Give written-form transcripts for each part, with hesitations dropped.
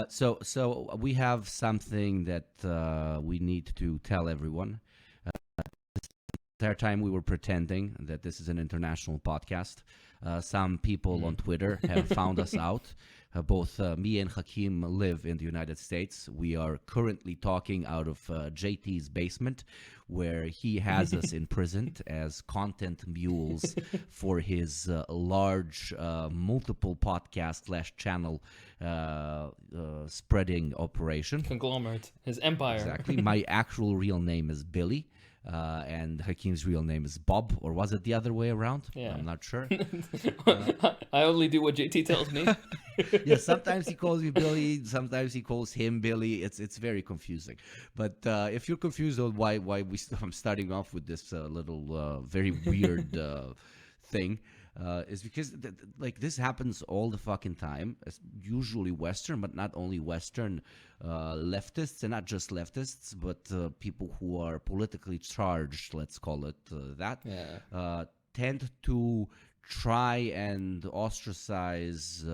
So we have something that we need to tell everyone. Entire time we were pretending that this is an international podcast. Some people on Twitter have found us out. Both me and Hakeem live in the United States. We are currently talking out of JT's basement, where he has us imprisoned as content mules for his large multiple podcast / channel spreading operation. Conglomerate, his empire. Exactly. My actual real name is Billy. And Hakeem's real name is Bob, or was it the other way around? Yeah. I'm not sure. I only do what JT tells me. Yeah, sometimes he calls me Billy, sometimes he calls him Billy. It's very confusing. But if you're confused on why I'm starting off with this little very weird thing, is because this happens all the fucking time. It's usually Western, but not only Western leftists, and not just leftists, but people who are politically charged, let's call it that, tend to try and ostracize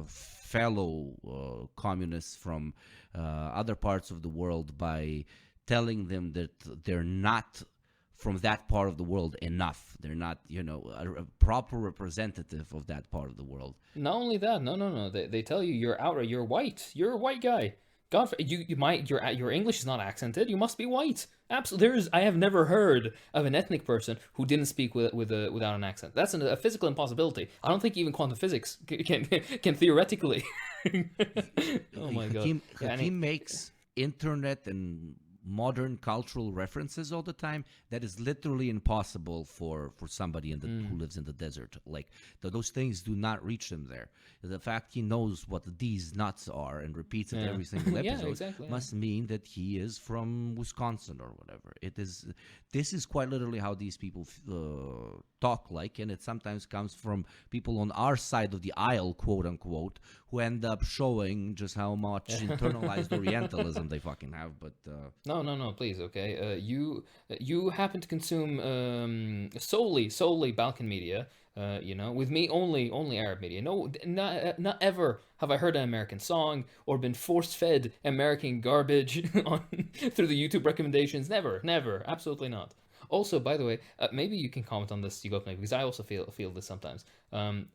fellow communists from other parts of the world by telling them that they're not from that part of the world enough. They're not, a proper representative of that part of the world. Not only that, no. They tell you you're outright, you're white. You're a white guy. God, your English is not accented. You must be white. Absolutely, I have never heard of an ethnic person who didn't speak without an accent. That's a physical impossibility. I don't think even quantum physics can theoretically. Oh my God! He makes internet and modern cultural references all the time that is literally impossible for somebody who lives in the desert. Like those things do not reach him there. The fact he knows what these nuts are and repeats it every single episode must mean that he is from Wisconsin or whatever. This is quite literally how these people talk like, and it sometimes comes from people on our side of the aisle, quote unquote, who end up showing just how much internalized Orientalism they fucking have. But No, please, okay. You happen to consume solely Balkan media. With me only Arab media. No, not ever have I heard an American song or been force-fed American garbage through the YouTube recommendations. Never, absolutely not. Also, by the way, maybe you can comment on this, because I also feel this sometimes.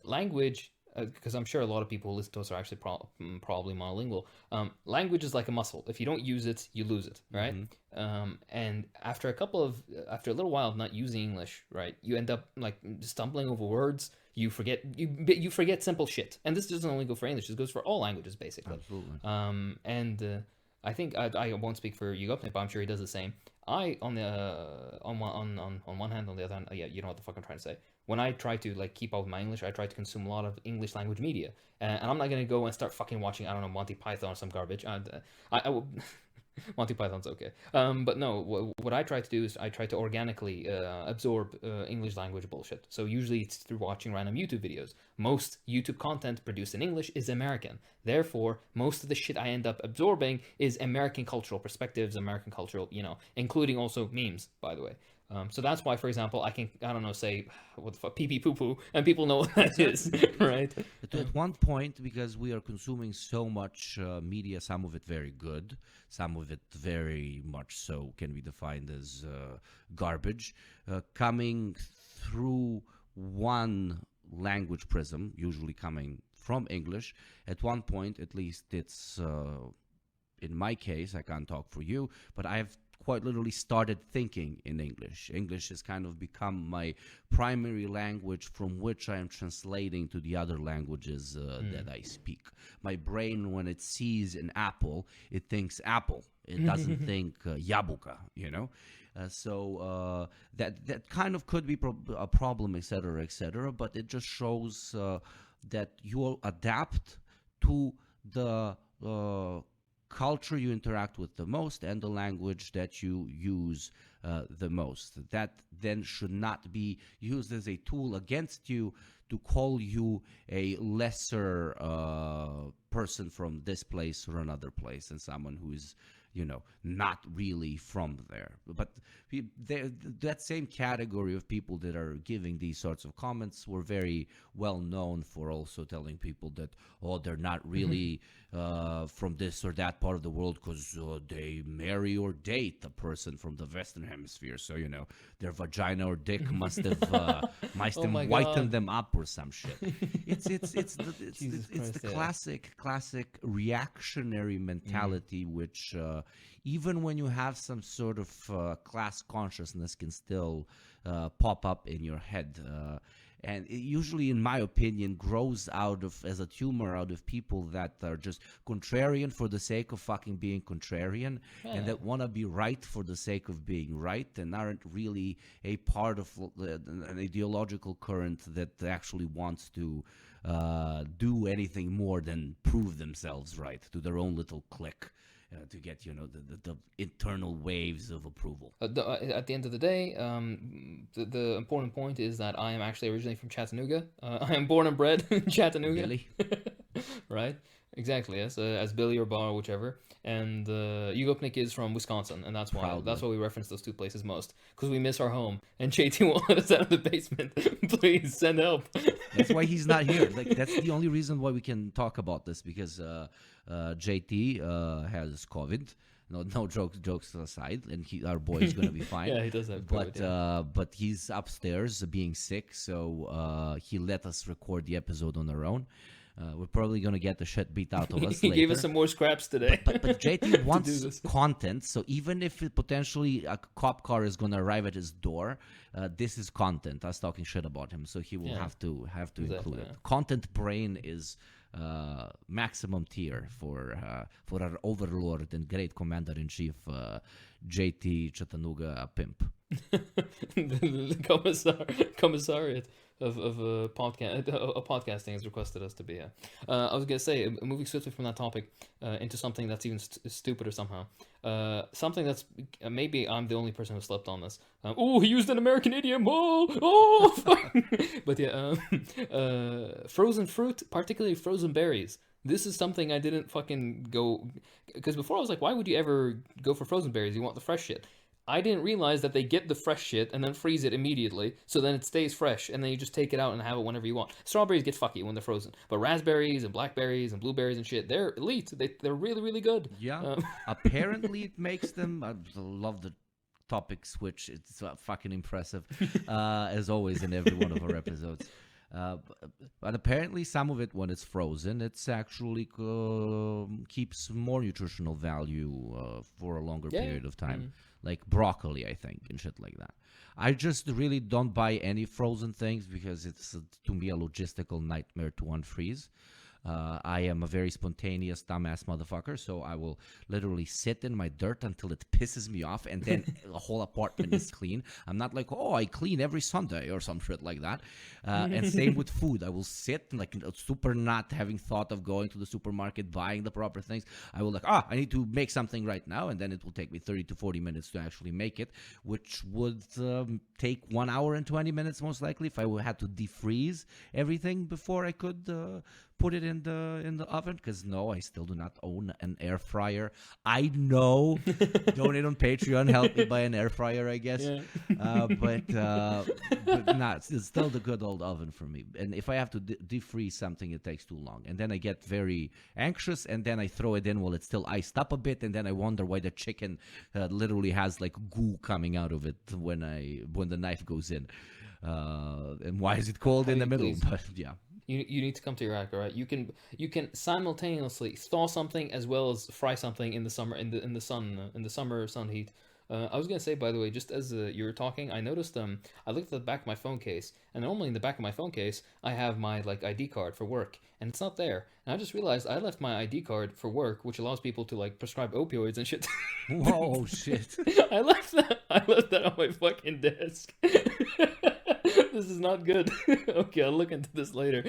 Language. Because I'm sure a lot of people who listen to us are actually probably monolingual. Language is like a muscle. If you don't use it, you lose it, right? Mm-hmm. And after a little while of not using English, right, you end up like stumbling over words. You forget simple shit. And this doesn't only go for English. This goes for all languages, basically. Absolutely. I think I won't speak for Yugopnik, but I'm sure he does the same. On one hand, on the other hand, you know what the fuck I'm trying to say. When I try to keep up with my English, I try to consume a lot of English language media, and I'm not gonna go and start fucking watching, I don't know, Monty Python or some garbage. I will. Monty Python's okay, but no. What I try to do is I try to organically absorb English language bullshit. So usually it's through watching random YouTube videos. Most YouTube content produced in English is American. Therefore, most of the shit I end up absorbing is American cultural perspectives, American cultural, including also memes, by the way. So that's why, for example, I don't know, say, what the fuck, pee pee poo poo, and people know what that is, right? At one point, because we are consuming so much media, some of it very good, some of it very much so can be defined as garbage, coming through one language prism, usually coming from English. At one point, at least it's, in my case, I can't talk for you, but I've quite literally started thinking in English. English has kind of become my primary language from which I am translating to the other languages that I speak. My brain, when it sees an apple, it thinks apple. It doesn't think jabuka, So that kind of could be a problem, etc., but it just shows that you adapt to the culture you interact with the most and the language that you use the most. That then should not be used as a tool against you to call you a lesser person from this place or another place, and someone who is not really from there. But that same category of people that are giving these sorts of comments were very well known for also telling people that, they're not really from this or that part of the world because they marry or date a person from the Western Hemisphere. So, their vagina or dick must have my whitened God. them up or some shit. It's the classic reactionary mentality, which even when you have some sort of class consciousness can still pop up in your head. And it usually, in my opinion, grows as a tumor out of people that are just contrarian for the sake of fucking being contrarian, and that want to be right for the sake of being right, and aren't really a part of an ideological current that actually wants to do anything more than prove themselves right to their own little clique. To get the internal waves of approval. At the end of the day, the important point is that I am actually originally from Chattanooga. I am born and bred in Chattanooga. Billy? Right? Exactly, yes. As Billy or Bar or whichever. And Yugopnik is from Wisconsin, and that's why we reference those two places most, because we miss our home. And JT won't let us out of the basement. Please send help. That's why he's not here. That's the only reason why we can talk about this, because JT has COVID. No jokes aside, and our boy is gonna be fine. Yeah, he does have COVID. But he's upstairs being sick, so he let us record the episode on our own. We're probably gonna get the shit beat out of us. He later. gave us some more scraps today. But JT wants content, so even if potentially a cop car is gonna arrive at his door, this is content. Us talking shit about him, so he will have to include it. Content brain is maximum tier for our overlord and great commander-in-chief, JT Chattanooga Pimp. The commissariat of podcasting has requested us to be here. I was gonna say, moving swiftly from that topic into something that's even stupider somehow. Something that's maybe I'm the only person who slept on this. He used an American idiom. But yeah, frozen fruit, particularly frozen berries. This is something I didn't fucking go, because before I was like, why would you ever go for frozen berries? You want the fresh shit. I didn't realize that they get the fresh shit and then freeze it immediately, so then it stays fresh, and then you just take it out and have it whenever you want. Strawberries get fucky when they're frozen, but raspberries and blackberries and blueberries and shit, they're elite. They're really, really good. Yeah, apparently it makes them. I love the topic switch. It's fucking impressive, as always in every one of our episodes. But apparently some of it, when it's frozen, it's actually keeps more nutritional value for a longer period of time. Like broccoli, I think, and shit like that. I just really don't buy any frozen things because it's, to me, a logistical nightmare to unfreeze. I am a very spontaneous, dumbass motherfucker, so I will literally sit in my dirt until it pisses me off, and then the whole apartment is clean. I'm not like, I clean every Sunday or some shit like that. And same with food. I will sit, like, super not having thought of going to the supermarket, buying the proper things. I will like, I need to make something right now, and then it will take me 30 to 40 minutes to actually make it, which would take 1 hour and 20 minutes most likely if I had to defreeze everything before I could put it in the oven, because no, I still do not own an air fryer. I know. Donate on Patreon, help me buy an air fryer, I guess. Yeah. But it's still the good old oven for me. And if I have to defreeze something, it takes too long, and then I get very anxious, and then I throw it in while it's still iced up a bit, and then I wonder why the chicken literally has like goo coming out of it when the knife goes in, and why is it cold in the middle? Please. But yeah. You need to come to Iraq, all right? You can simultaneously thaw something as well as fry something in the summer in the summer sun heat. I was gonna say, by the way, just as you were talking, I noticed I looked at the back of my phone case, and normally in the back of my phone case I have my like ID card for work, and it's not there. And I just realized I left my ID card for work, which allows people to like prescribe opioids and shit. Whoa, shit! I left that on my fucking desk. This is not good. Okay, I'll look into this later.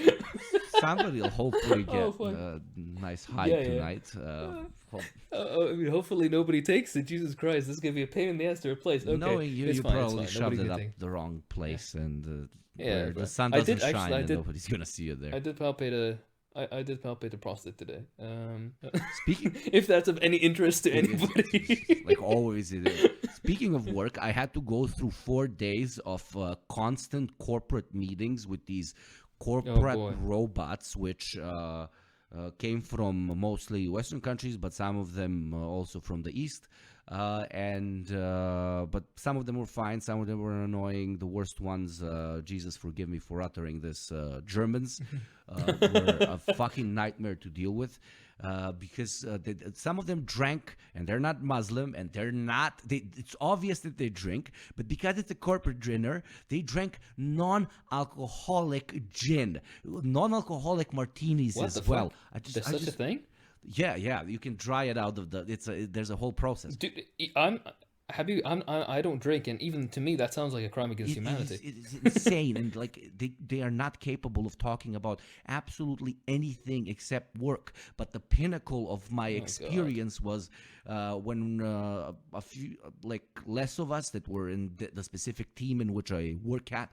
Somebody will hopefully get a nice high tonight. I mean, hopefully nobody takes it. Jesus Christ, this is going to be a pain in the ass to replace. Okay, knowing you probably shoved it up think. the wrong place, and where the sun doesn't shine, and nobody's going to see you there. I did palpate I did palpate a prostate today. Speaking, If that's of any interest to anybody. like always it is. Speaking of work, I had to go through 4 days of constant corporate meetings with these corporate boy. robots, which came from mostly Western countries, but some of them also from the East. But some of them were fine, some of them were annoying. The worst ones, Jesus forgive me for uttering this, Germans, were a fucking nightmare to deal with. Because some of them drank, and they're not Muslim, and it's obvious that they drink, but because it's a corporate dinner, they drank non-alcoholic gin, non-alcoholic martinis What as the well. fuck? There's such a thing? Yeah, you can dry it out of there's a whole process. Dude, I don't drink, and even to me, that sounds like a crime against humanity. It is insane, and like they are not capable of talking about absolutely anything except work. But the pinnacle of my experience was when a few less of us that were in the specific team in which I work at,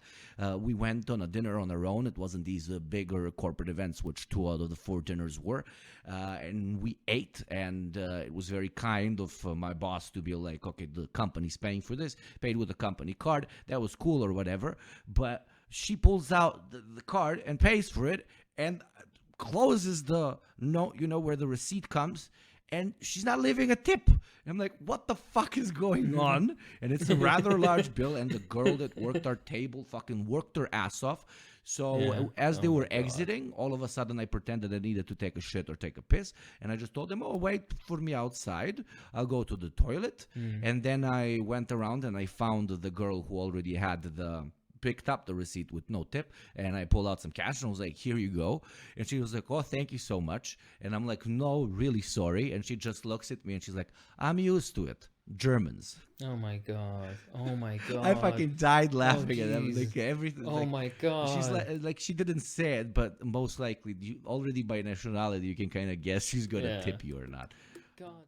we went on a dinner on our own. It wasn't these bigger corporate events, which 2 out of the 4 dinners were, and we ate, and it was very kind of my boss to be like, okay, the company's paying for this, paid with a company card. That was cool or whatever. But she pulls out the card and pays for it and closes the note, where the receipt comes, and she's not leaving a tip. And I'm like, what the fuck is going on? And it's a rather large bill, and the girl that worked our table fucking worked her ass off. So as they were exiting, all of a sudden I pretended I needed to take a shit or take a piss. And I just told them, oh, wait for me outside. I'll go to the toilet. And then I went around and I found the girl who already had picked up the receipt with no tip, and I pulled out some cash and I was like, here you go. And she was like, oh, thank you so much. And I'm like, no, really sorry. And she just looks at me and she's like, I'm used to it. Germans. Oh my god. I fucking died laughing at them. Like everything. Oh my god. She's like she didn't say it, but most likely, already by nationality, you can kind of guess she's gonna tip you or not. God.